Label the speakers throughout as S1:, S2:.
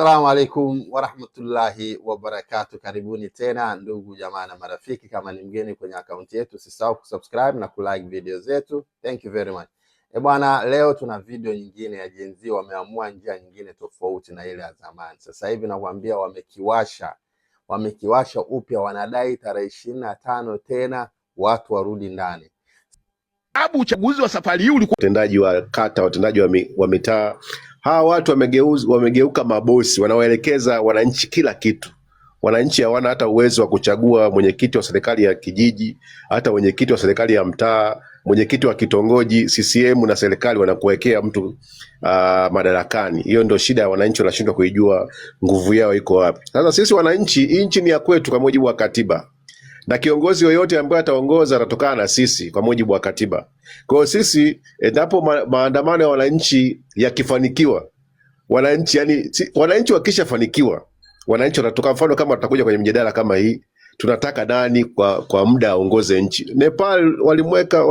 S1: Assalamu alaikum warahmatullahi wabarakatuh. Karibuni tena ndugu jamaa na marafiki. Kama ni mgeni kwenye akaunti yetu, usisahau kusubscribe na kulike video zetu. Thank you very much. Bwana, leo tuna video nyingine ya Gen Z. Wameamua njia nyingine tofauti na ile ya zamani. Sasa hivi nakwambia wamekiwasha upya, wanadai tarehe 25 tena watu warudi ndani.
S2: Sababu uchaguzi wa safari hii ulikuwa
S3: watendaji wa kata, watendaji wa mitaa, hawa watu wamegeuka mabosi, wanawaelekeza wananchi kila kitu. Wananchi hawana hata uwezo wa kuchagua mwenyekiti wa serikali ya kijiji, hata mwenyekiti wa serikali ya mtaa, mwenyekiti wa kitongoji. CCM na serikali wanakuwekea mtu madarakani. Hiyo ndio shida ya wananchi, wanashindwa kuijua nguvu yao iko wapi. Sasa sisi wananchi, nchi ni ya kwetu kwa mujibu wa katiba, na kiongozi yoyote ambaye ataongoza atatokana na sisi kwa mujibu wa katiba. Kwa hiyo sisi, endapo maandamano ya wananchi yakifanikiwa, wananchi wakishafanikiwa, wananchi watatoka. Mfano kama tutakuja kwenye mjadala kama hii, tunataka nani kwa muda aongoze nchi. Nepal walimweka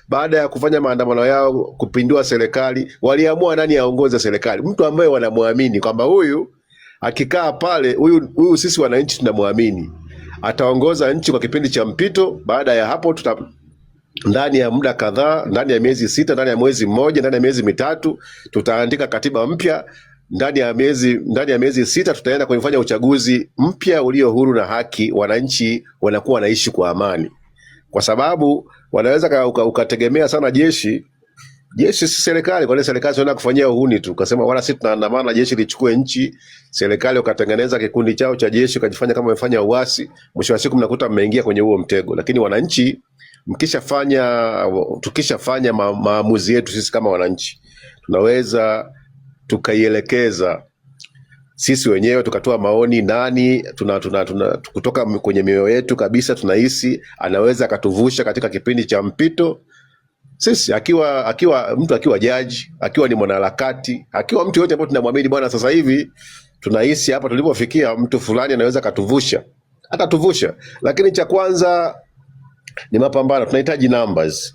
S3: baada ya kufanya maandamano yao kupindua serikali, waliamua nani aongoze serikali, mtu ambaye wanamwamini kwamba huyu akikaa pale, huyu sisi wananchi tunamwamini ataongoza nchi kwa kipindi cha mpito. Baada ya hapo ndani ya muda kadhaa, ndani ya miezi 6, ndani ya mwezi mmoja, ndani ya miezi mitatu tutaandika katiba mpya. Ndani ya miezi 6 tutaenda kufanya uchaguzi mpya ulio huru na haki. Wananchi wanakuwa wanaishi kwa amani, kwa sababu wanaweza ukategemea sana jeshi si serikali. Kwa nini serikali inaenda kufanyia uhuni tu? Kasema wala sisi tunaandamana jeshi lichukue nchi. Serikali ukatengeneza kikundi chao cha jeshi, ukajifanya kama umefanya uasi. Mwisho wa siku mnakuta mmeingia kwenye huo mtego. Lakini wananchi tukishafanya maamuzi yetu sisi kama wananchi, tunaweza tukaielekeza sisi wenyewe, tukatoa maoni nani kutoka kwenye mioyo yetu kabisa tunahisi anaweza akatuvusha katika kipindi cha mpito. Sisi mtu akiwa jaji, akiwa ni mwanaharakati, akiwa mtu yote ambaye tunamwamini, bwana, sasa hivi tunahisi hapa tulipofikia mtu fulani anaweza atatuvusha. Lakini cha kwanza ni mapambano. Tunahitaji numbers.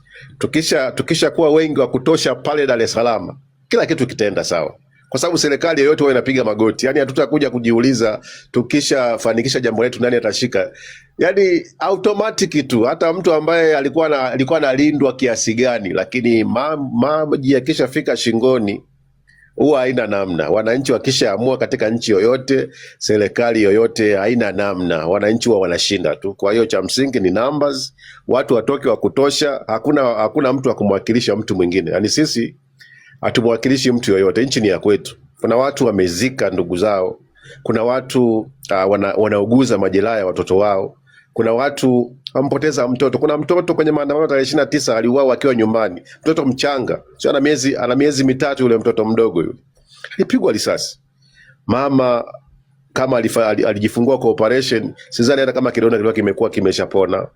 S3: Tukisha kuwa wengi wa kutosha pale Dar es Salaam, kila kitu kitaenda sawa, kwa sababu serikali yoyote wao inapiga magoti. Yani hatutakuja kujiuliza tukishafanikisha jambo letu nani atashika. Yani automatic tu, hata mtu ambaye alikuwa analindwa kiasi gani, lakini maji yakishafika shingoni huwa haina namna. Wananchi wakishaamua katika nchi yoyote, serikali yoyote, haina namna, wananchi huwa wanashinda tu. Kwa hiyo cha msingi ni numbers, watu watoke wa kutosha. Hakuna mtu wa kumwakilisha mtu mwingine. Yani sisi hatumwakilishi mtu yoyote, nchi ni ya kwetu. Kuna watu wamezika ndugu zao, kuna watu wanauguza majeraha ya watoto wao, kuna watu wampoteza mtoto. Kuna mtoto kwenye maandamano tarehe 29 aliuawa akiwa nyumbani, mtoto mchanga, sio ana miezi mitatu. Yule mtoto mdogo yule alipigwa risasi. Mama kama alijifungua kwa operation, sidhani hata kama kidonda kilikuwa kimekuwa kimeshapona.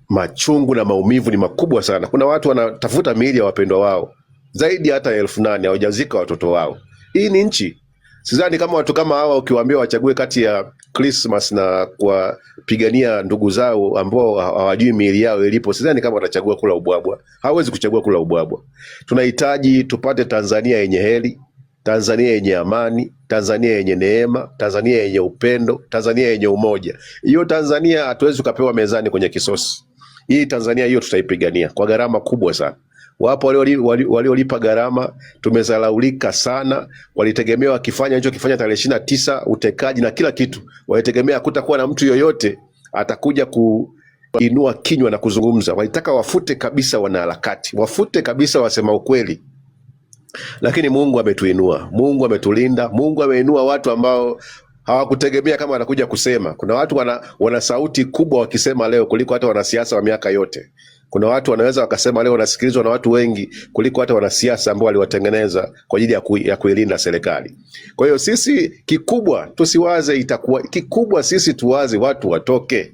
S3: Machungu na maumivu ni makubwa sana. Kuna watu wanatafuta miili ya wapendwa wao zaidi hata 8,000 hawajazika watoto wao. Hii ni nchi. Sidhani kama watu kama hawa ukiwaambia wachague kati ya Christmas na kuwapigania ndugu zao ambao hawajui miili yao ilipo, sidhani kama watachagua kula ubwabwa. Hawezi kuchagua kula ubwabwa. Tunahitaji tupate Tanzania yenye heri, Tanzania yenye amani, Tanzania yenye neema, Tanzania yenye upendo, Tanzania yenye umoja. Hiyo Tanzania hatuwezi kupewa mezani kwenye kisosi. Hii Tanzania hiyo tutaipigania kwa gharama kubwa sana. Wapo waliolipa gharama, tumezalaulika sana. Walitegemea wakifanya hicho kifanya tarehe 29 utekaji na kila kitu, walitegemea kutakuwa na mtu yoyote atakuja kuinua kinywa na kuzungumza. Walitaka wafute kabisa wanaharakati, wafute kabisa wasema ukweli. Lakini Mungu ametuinua, Mungu ametulinda, Mungu ameinua watu ambao hawakutegemea kama wanakuja kusema. Kuna watu wana sauti kubwa wakisema leo kuliko hata wanasiasa wa miaka yote. Kuna watu wanaweza wakasema leo wanasikilizwa na watu wengi kuliko hata wanasiasa ambao waliwatengeneza kwa ajili ya kuilinda serikali. Kwa hiyo sisi kikubwa tusiwaze itakuwa kikubwa, sisi tuwaze watu watoke.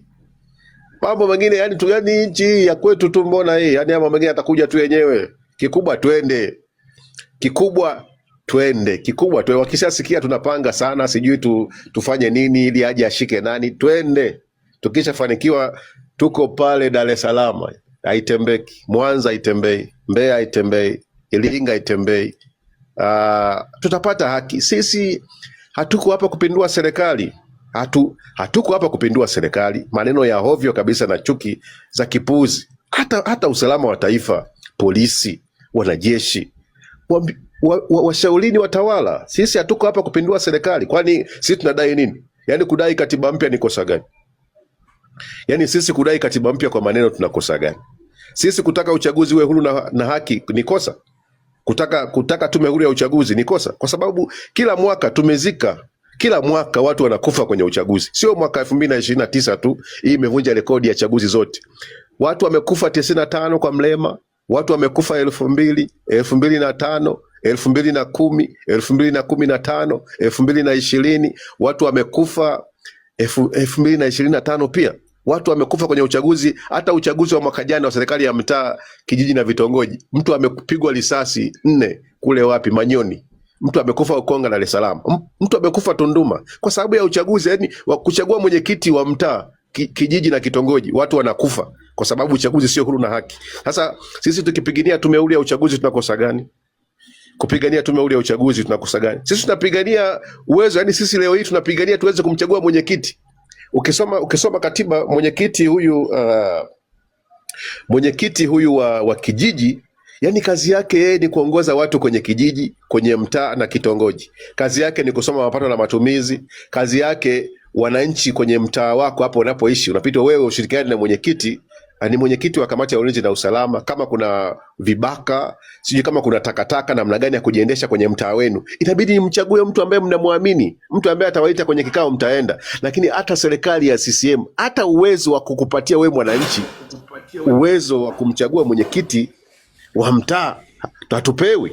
S3: Mambo mengine yani nchi ya kwetu tu, mbona hii? Yani mambo mengine atakuja tu yenyewe. Kikubwa twende. Wakishasikia tunapanga sana, sijui tufanye nini ili aje ashike nani, twende. Tukishafanikiwa tuko pale Dar es Salaam, haitembeki. Mwanza haitembei, Mbeya haitembei, Iringa haitembei, tutapata haki. Sisi hatuko hapa kupindua serikali. Hatuko hapa kupindua serikali. Maneno ya hovyo kabisa na chuki za kipuzi. Hata usalama wa taifa, polisi, wanajeshi, washaulini watawala. Sisi hatuko hapa kupindua serikali. Kwani sisi tunadai nini? Yaani kudai katiba mpya ni kosa gani? Yaani sisi kudai katiba mpya kwa maneno tunakosa gani? Sisi kutaka uchaguzi uwe huru na haki ni kosa? Kutaka tume huru ya uchaguzi ni kosa? Kwa sababu kila mwaka watu wanakufa kwenye uchaguzi. Sio mwaka 2029 tu, hii imevunja rekodi ya chaguzi zote. Watu wamekufa 95 kwa Mlema, watu wamekufa 2000, 2005, 2010, 2015, 2020, watu wamekufa 2025 pia. Watu wamekufa kwenye uchaguzi, hata uchaguzi wa mwaka jana wa serikali ya mtaa, kijiji na vitongoji. Mtu amepigwa risasi 4 kule wapi Manyoni. Mtu amekufa Ukonga Dar es Salaam. Mtu amekufa Tunduma kwa sababu ya uchaguzi, yani kuchagua mwenyekiti wa mtaa, kijiji na kitongoji. Watu wanakufa kwa sababu uchaguzi sio huru na haki. Sasa sisi tukipigania tume huru ya uchaguzi tunakosa gani? Kupigania tume huru ya uchaguzi tunakosa gani? Sisi tunapigania uwezo, yani sisi leo hii tunapigania tuweze kumchagua mwenyekiti. Ukisoma katiba, mwenyekiti huyu wa kijiji, yani kazi yake yeye ni kuongoza watu kwenye kijiji, kwenye mtaa na kitongoji. Kazi yake ni kusoma mapato na matumizi. Kazi yake wananchi kwenye mtaa wako hapo unapoishi, unapita wewe ushirikiane na mwenyekiti. Ni mwenyekiti wa kamati ya ulinzi na usalama. Kama kuna vibaka, sijui kama kuna takataka, namna gani ya kujiendesha kwenye mtaa wenu, itabidi mchague mtu ambaye mnamwamini, mtu ambaye atawaita kwenye kikao mtaenda. Lakini hata serikali ya CCM, hata uwezo wa kukupatia wewe mwananchi uwezo wa kumchagua mwenyekiti wa mtaa hatupewi.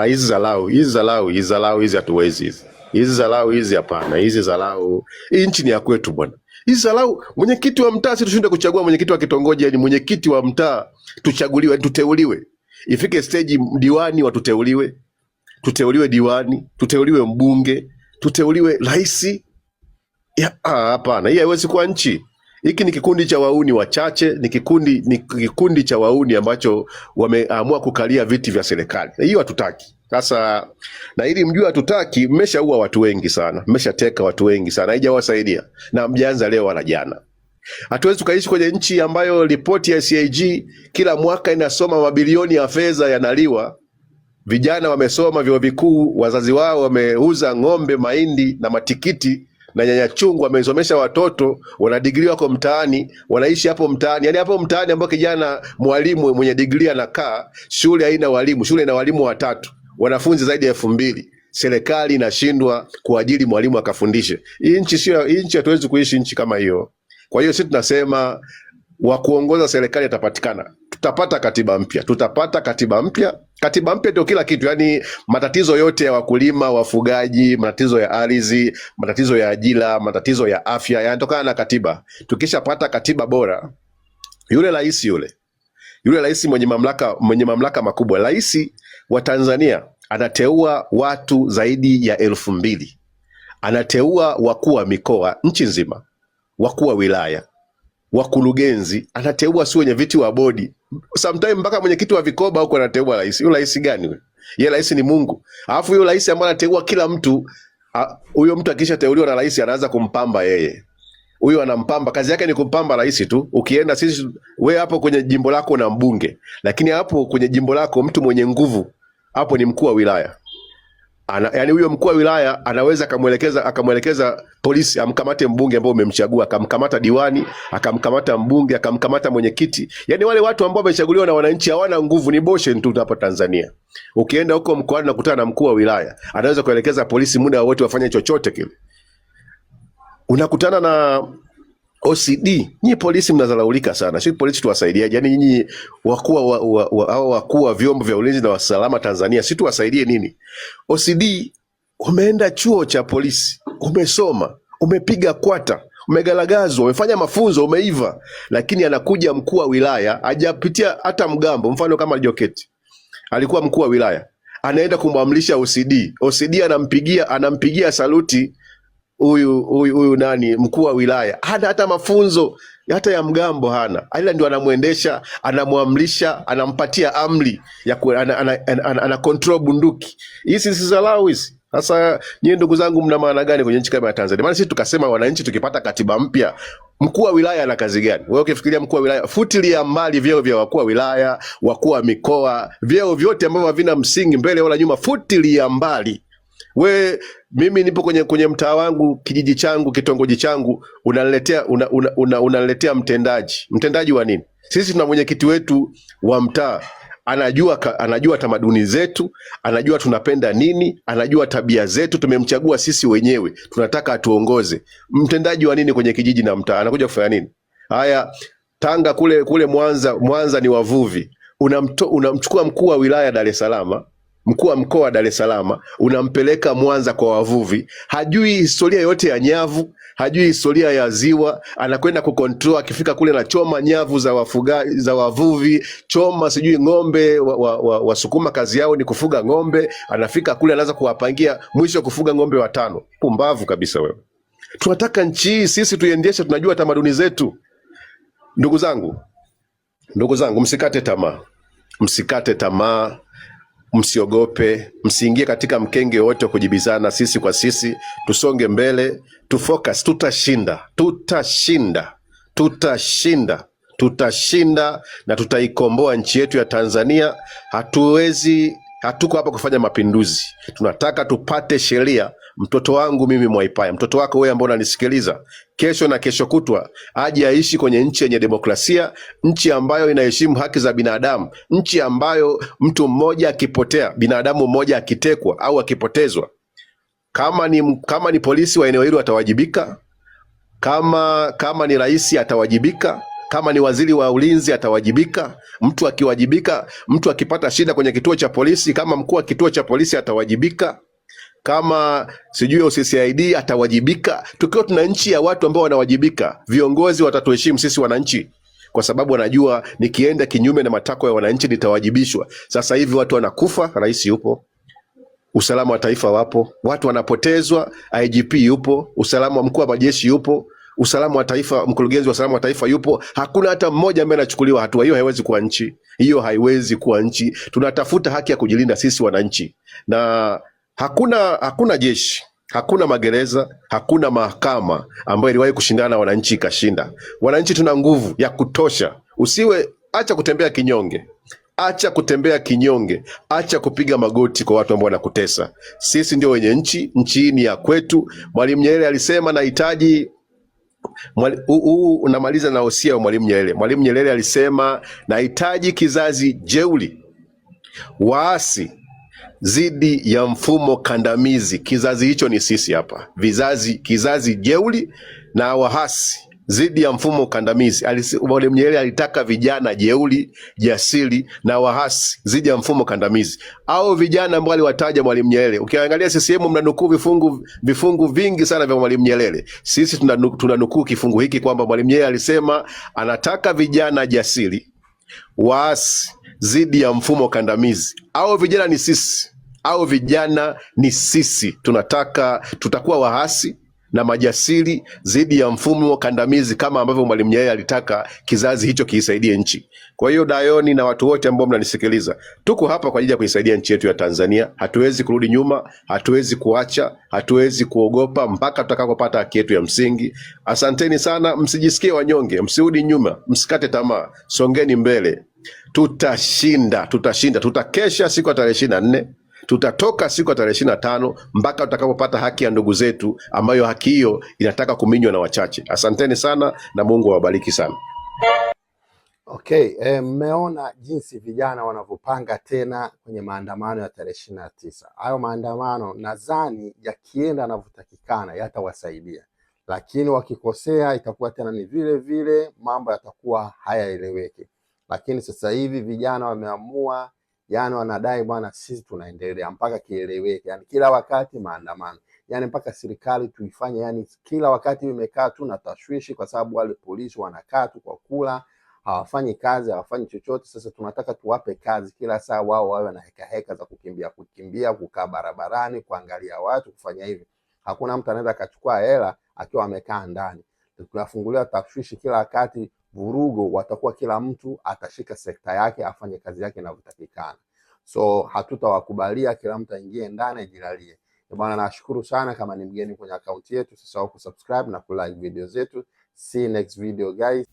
S3: Hizi zalau hizi hatuwezi. Hizi zalau hizi hapana. Hizi zalau, hii nchi ni ya kwetu bwana. Hizi zalau, mwenyekiti wa mtaa si tushinde kuchagua mwenyekiti wa kitongoji, yani mwenyekiti wa mtaa tuchaguliwe, tuteuliwe. Ifike stage diwani watuteuliwe. Tuteuliwe diwani, tuteuliwe mbunge, tuteuliwe rais. Hapana, hii haiwezi kuwa nchi. Hiki ni kikundi cha wauni wachache, ni kikundi cha wauni ambacho wameamua kukalia viti vya serikali. Hiyo hatutaki. Sasa na ili mjue hatutaki, mmeshaua watu wengi sana, mmeshateka watu wengi sana, haijawasaidia. Na mjaanza leo wala jana. Hatuwezi tukaishi kwenye nchi ambayo ripoti ya CAG kila mwaka inasoma mabilioni ya fedha yanaliwa. Vijana wamesoma vyuo vikuu, wazazi wao wameuza ng'ombe, mahindi na matikiti na nyanya chungu, wamesomesha watoto, wana degree wako mtaani, wanaishi hapo mtaani. Yani hapo mtaani ambapo kijana mwalimu mwenye degree anakaa, shule haina walimu, shule ina walimu 3, wanafunzi zaidi ya 2000. Serikali inashindwa kuajiri mwalimu akafundishe. Hii nchi hatuwezi kuishi nchi kama hiyo. Kwa hiyo sisi tunasema wa kuongoza serikali atapatikana. Tutapata katiba mpya. Katiba mpya ndio kila kitu. Yani matatizo yote ya wakulima, wafugaji, matatizo ya ardhi, matatizo ya ajira, matatizo ya afya yanatokana na katiba. Tukishapata katiba bora, yule rais mwenye mamlaka makubwa, rais wa Tanzania anateua watu zaidi ya 2000. Anateua wakuu wa mikoa nchi nzima, wakuu wa wilaya, wakurugenzi, anateua si wenye viti wa bodi. Sometimes mpaka mwenyekiti wa vikoba huko anateua rais. Yule rais gani wewe? Yeye rais ni Mungu. Alafu yule rais ambaye anateua kila mtu, huyo mtu akishateuliwa na rais anaanza kumpamba yeye. Huyo anampamba, kazi yake ni kumpamba rais tu. Ukienda sisi, wewe hapo kwenye jimbo lako na mbunge, lakini hapo kwenye jimbo lako mtu mwenye nguvu hapo ni mkuu wa wilaya. Yani huyo mkuu wa wilaya anaweza akamwelekeza polisi amkamate mbunge ambao umemchagua, akamkamata diwani, akamkamata mbunge, akamkamata mwenyekiti. Yani wale watu ambao wamechaguliwa na wananchi hawana nguvu, ni boshen tu hapa Tanzania. Ukienda huko mkoani nakutana na mkuu wa wilaya, anaweza kuelekeza polisi muda wote wafanye chochote kile. Unakutana na OCD. Nyinyi polisi mnazalaulika sana. Sisi polisi tuwasaidie. Yani nyinyi wakuu wa vyombo vya ulinzi na usalama Tanzania, sisi tuwasaidie nini? OCD, umeenda chuo cha polisi, umesoma, umepiga kwata, umegalagazwa, umefanya mafunzo, umeiva, lakini anakuja mkuu wa wilaya, hajapitia hata mgambo, mfano kama Joketi. Alikuwa mkuu wa wilaya, anaenda kumwamrisha OCD. OCD anampigia saluti huyu nani mkuu wa wilaya. Hata mafunzo hata ya mgambo hana, ila ndio anamuendesha, anamuamrisha, anampatia amri ya ana control bunduki. Hizi si dharau hizi? Sasa nyie ndugu zangu, mna maana gani kwenye nchi kama ya Tanzania? Maana sisi tukasema wananchi tukipata katiba mpya, mkuu wa wilaya ana kazi gani? Wewe ukifikiria mkuu wa wilaya, futilia mbali vyeo vya wakuu wa wilaya, wakuu wa mikoa, vyeo vyote ambavyo havina msingi mbele wala nyuma, futilia mbali. Mimi nipo kwenye mtaa wangu, kijiji changu, kitongoji changu, unaletea mtendaji wa nini? Sisi tuna mwenyekiti wetu wa mtaa, anajua tamaduni zetu, anajua tunapenda nini, anajua tabia zetu, tumemchagua sisi wenyewe, tunataka atuongoze. Mtendaji wa nini kwenye kijiji na mtaa? Anakuja kufanya nini? Haya, Tanga kule Mwanza ni wavuvi, unamchukua mkuu wa wilaya Dar es Salaam, mkuu wa mkoa wa Dar es Salaam, unampeleka Mwanza kwa wavuvi, hajui historia yote ya nyavu, hajui historia ya ziwa, anakwenda kukontrol. Akifika kule na choma nyavu za wavuvi, choma sijui ng'ombe, wasukuma kazi yao ni kufuga ng'ombe, anafika kule anaanza kuwapangia, mwisho kufuga ng'ombe 5. Pumbavu kabisa wewe. Tunataka nchi hii sisi tuiendeshe, tunajua tamaduni zetu. Ndugu zangu, msikate tamaa, msiogope, msiingie katika mkenge wote wa kujibizana sisi kwa sisi. Tusonge mbele, tufocus, tutashinda na tutaikomboa nchi yetu ya Tanzania. Hatuko hapa kufanya mapinduzi, tunataka tupate sheria. Mtoto wangu mimi Mwaipaya, mtoto wako wewe ambao unanisikiliza, kesho na kesho kutwa aje aishi kwenye nchi yenye demokrasia, nchi ambayo inaheshimu haki za binadamu, nchi ambayo mtu mmoja akipotea, binadamu mmoja akitekwa au akipotezwa, kama ni polisi wa eneo hilo atawajibika, kama ni rais atawajibika, kama ni waziri wa ulinzi atawajibika. Mtu akiwajibika, mtu akipata shida kwenye kituo cha polisi, kama mkuu wa kituo cha polisi atawajibika, kama sijui OCCID atawajibika. Tukiwa tuna nchi ya watu ambao wanawajibika, viongozi watatuheshimu sisi wananchi, kwa sababu wanajua nikienda kinyume na matakwa ya wananchi nitawajibishwa. Sasa hivi watu wanakufa, rais yupo, usalama wa taifa wapo, watu wanapotezwa, IGP yupo, usalama wa mkuu wa majeshi yupo, usalama wa taifa, mkurugenzi wa usalama wa taifa yupo. Hakuna hata mmoja ambaye anachukuliwa hatua. Hiyo haiwezi kuwa nchi. Tunatafuta haki ya kujilinda sisi wananchi, na hakuna jeshi, hakuna magereza, hakuna mahakama ambayo iliwahi kushindana na wananchi ikashinda. Wananchi tuna nguvu ya kutosha. Acha kutembea kinyonge, acha kupiga magoti kwa watu ambao wanakutesa. Sisi ndio wenye nchi hii ni ya kwetu. Mwalimu Nyerere alisema nahitaji unamaliza na hosia wa Mwalimu Nyerere. Mwalimu Nyerere alisema nahitaji kizazi jeuri, waasi zidi ya mfumo kandamizi. Kizazi hicho ni sisi hapa. Kizazi jeuri na wahasi zidi ya mfumo kandamizi. Mwalimu Nyerere alitaka vijana jeuri, jasiri na wahasi zidi ya mfumo kandamizi. Au vijana ambao aliwataja Mwalimu Nyerere. Ukiangalia CCM mnanukuu vifungu vingi sana vya Mwalimu Nyerere. Sisi tunanukuu kifungu hiki kwamba Mwalimu Nyerere alisema anataka vijana jasiri, waasi zidi ya mfumo kandamizi. Vijana ni sisi. Tutakuwa wahasi na majasiri zidi ya mfumo kandamizi, kama ambavyo Mwalimu Nyerere alitaka kizazi hicho kiisaidie nchi. Kwa hiyo Dayoni na watu wote ambao mnanisikiliza, tuko hapa kwa ajili ya kuisaidia nchi yetu ya Tanzania. Hatuwezi kurudi nyuma, hatuwezi kuacha, hatuwezi kuogopa mpaka tutakapopata haki yetu ya msingi. Asanteni sana, msijisikie wanyonge, msirudi nyuma, msikate tamaa, songeni mbele. Tutashinda. Tutakesha siku ya tarehe 24, tutatoka siku ya tarehe 25 mpaka tutakapopata haki ya ndugu zetu, ambayo haki hiyo inataka kuminywa na wachache. Asanteni sana na Mungu awabariki sana.
S1: Okay, mmeona jinsi vijana wanavyopanga tena kwenye maandamano ya tarehe 29. Hayo maandamano nadhani yakienda yanavyotakikana yatawasaidia, lakini wakikosea itakuwa tena ni vile vile, mambo yatakuwa hayaeleweki. Lakini sasa hivi vijana wameamua, yani wanadai bwana, sisi tunaendelea mpaka kieleweke, yani kila wakati maandamano, yani mpaka serikali tuifanye, yani kila wakati imekaa tu na tashwishi, kwa sababu wale polisi wanakaa tu kwa kula, hawafanyi kazi, hawafanyi chochote. Sasa tunataka tuwape kazi kila saa, wao wawe na heka za kukimbia, kukaa barabarani, kuangalia watu, kufanya hivi. Hakuna mtu anaweza akachukua hela akiwa amekaa ndani. Tukiwafungulia tashwishi kila wakati, vurugo, watakuwa kila mtu atashika sekta yake afanye kazi yake inavyotakikana. So hatutawakubalia kila mtu aingie ndani ajilalie. Bwana, nashukuru sana. Kama ni mgeni kwenye akaunti yetu, usisahau kusubscribe na kulike video zetu. See you next video guys.